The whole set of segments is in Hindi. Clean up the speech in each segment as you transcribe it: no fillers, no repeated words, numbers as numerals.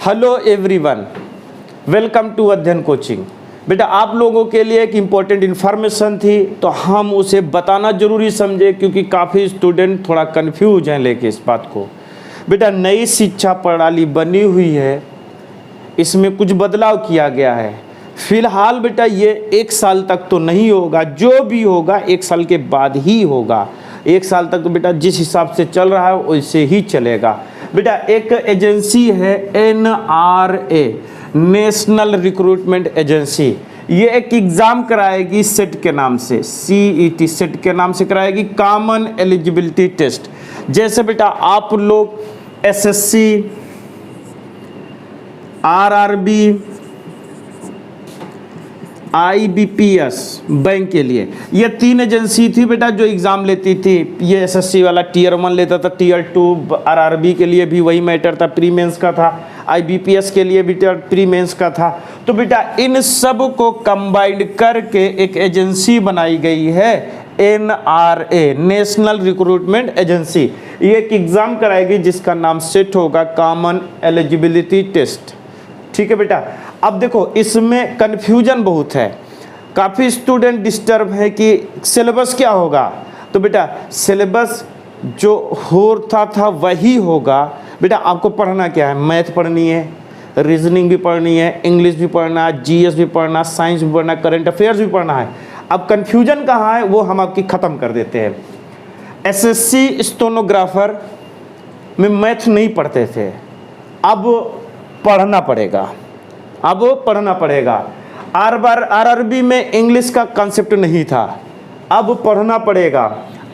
हेलो एवरीवन, वेलकम टू अध्ययन कोचिंग। बेटा आप लोगों के लिए एक इम्पोर्टेंट इन्फॉर्मेशन थी तो हम उसे बताना ज़रूरी समझे, क्योंकि काफ़ी स्टूडेंट थोड़ा कंफ्यूज हैं लेके इस बात को। बेटा नई शिक्षा प्रणाली बनी हुई है, इसमें कुछ बदलाव किया गया है। फिलहाल बेटा ये 1 साल तक तो नहीं होगा, जो भी होगा 1 साल के बाद ही होगा। 1 साल तक तो बेटा जिस हिसाब से चल रहा है वैसे ही चलेगा। बेटा एक एजेंसी है NRA, नेशनल रिक्रूटमेंट एजेंसी। ये एक एग्ज़ाम कराएगी सेट के नाम से, CET सेट के नाम से कराएगी, कॉमन एलिजिबिलिटी टेस्ट। जैसे बेटा आप लोग SSC, RRB, IBPS बैंक के लिए ये 3 एजेंसी थी बेटा जो एग्ज़ाम लेती थी। ये SSC वाला Tier 1 लेता था, Tier 2 RRB के लिए भी वही मैटर था, प्री मेंस का था, IBPS के लिए भी प्री मेंस का था। तो बेटा इन सब को कंबाइंड करके एक एजेंसी बनाई गई है NRA, नेशनल रिक्रूटमेंट एजेंसी। ये एक एग्ज़ाम कराएगी जिसका नाम सेट होगा, कॉमन एलिजिबिलिटी टेस्ट। ठीक है बेटा। अब देखो इसमें कन्फ्यूजन बहुत है, काफ़ी स्टूडेंट डिस्टर्ब है कि सिलेबस क्या होगा। तो बेटा सिलेबस जो होता था वही होगा। बेटा आपको पढ़ना क्या है, मैथ पढ़नी है, रीजनिंग भी पढ़नी है, इंग्लिश भी पढ़ना है, GS भी पढ़ना, साइंस भी पढ़ना, करंट अफेयर्स भी पढ़ना है। अब कन्फ्यूजन कहाँ है वो हम आपकी ख़त्म कर देते हैं। SSC स्टेनोग्राफर में मैथ नहीं पढ़ते थे, अब पढ़ना पड़ेगा, अब पढ़ना पड़ेगा। RRB में इंग्लिश का कॉन्सेप्ट नहीं था, अब पढ़ना पड़ेगा।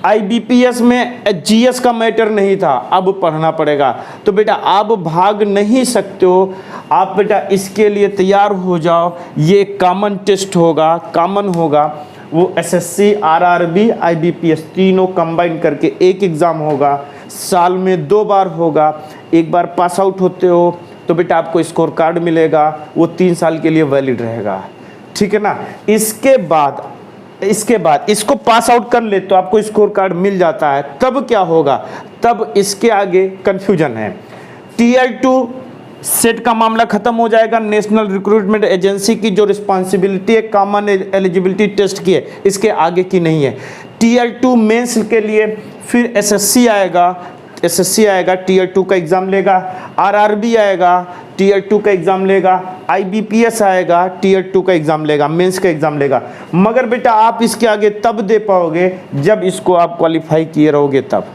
IBPS में GS का मैटर नहीं था, अब पढ़ना पड़ेगा। तो बेटा आप भाग नहीं सकते हो, आप बेटा इसके लिए तैयार हो जाओ। ये कॉमन टेस्ट होगा, कॉमन होगा, वो SSC, RRB, IBPS तीनों कंबाइन करके एक एग्ज़ाम होगा, साल में 2 बार होगा। एक बार पास आउट होते हो तो बेटा आपको स्कोर कार्ड मिलेगा, वो 3 साल के लिए वैलिड रहेगा। ठीक है ना। इसके बाद इसको पास आउट कर ले तो आपको स्कोर कार्ड मिल जाता है। तब क्या होगा, तब इसके आगे कंफ्यूजन है। Tier 2 सेट का मामला खत्म हो जाएगा। नेशनल रिक्रूटमेंट एजेंसी की जो रिस्पॉन्सिबिलिटी है कॉमन एलिजिबिलिटी टेस्ट की है, इसके आगे की नहीं है। Tier 2 मेंस के लिए फिर SSC आएगा, Tier 2 का एग्ज़ाम लेगा, RRB आएगा, Tier 2 का एग्ज़ाम लेगा, IBPS आएगा, Tier 2 का एग्ज़ाम लेगा, मेंस का एग्ज़ाम लेगा। मगर बेटा आप इसके आगे तब दे पाओगे जब इसको आप क्वालिफाई किए रहोगे तब।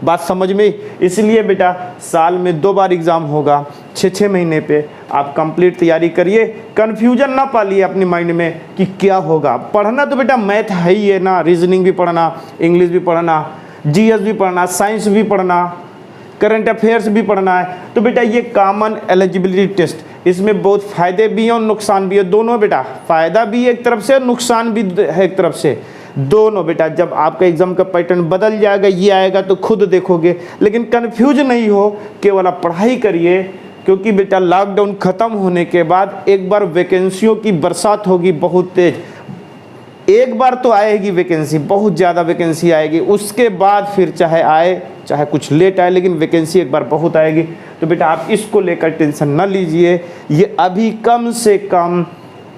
बात समझ में। इसलिए बेटा साल में 2 बार एग्ज़ाम होगा, 6-6 महीने पे आप कंप्लीट तैयारी करिए। कन्फ्यूजन ना पालिए अपने माइंड में कि क्या होगा। पढ़ना तो बेटा मैथ है ही है ना, रीजनिंग भी पढ़ना, इंग्लिश भी पढ़ना, GS भी पढ़ना, साइंस भी पढ़ना, करंट अफेयर्स भी पढ़ना है। तो बेटा ये कॉमन एलिजिबिलिटी टेस्ट, इसमें बहुत फ़ायदे भी हैं और नुकसान भी है, दोनों बेटा। फ़ायदा भी एक तरफ से, नुकसान भी है एक तरफ से, दोनों बेटा। जब आपका एग्ज़ाम का पैटर्न बदल जाएगा, ये आएगा तो खुद देखोगे। लेकिन कन्फ्यूज नहीं हो, केवल आप पढ़ाई करिए, क्योंकि बेटा लॉकडाउन ख़त्म होने के बाद एक बार वैकेंसियों की बरसात होगी बहुत तेज़। एक बार तो आएगी वैकेंसी, बहुत ज़्यादा वैकेंसी आएगी, उसके बाद फिर चाहे आए चाहे कुछ लेट आए, लेकिन वैकेंसी एक बार बहुत आएगी। तो बेटा आप इसको लेकर टेंशन न लीजिए। ये अभी कम से कम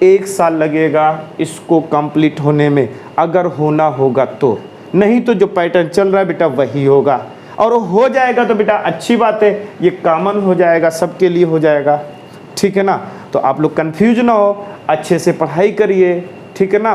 1 साल लगेगा इसको कंप्लीट होने में, अगर होना होगा तो। नहीं तो जो पैटर्न चल रहा है बेटा वही होगा, और हो जाएगा तो बेटा अच्छी बात है, ये कॉमन हो जाएगा, सबके लिए हो जाएगा। ठीक है ना। तो आप लोग कंफ्यूज ना हो, अच्छे से पढ़ाई करिए। ठीक है ना।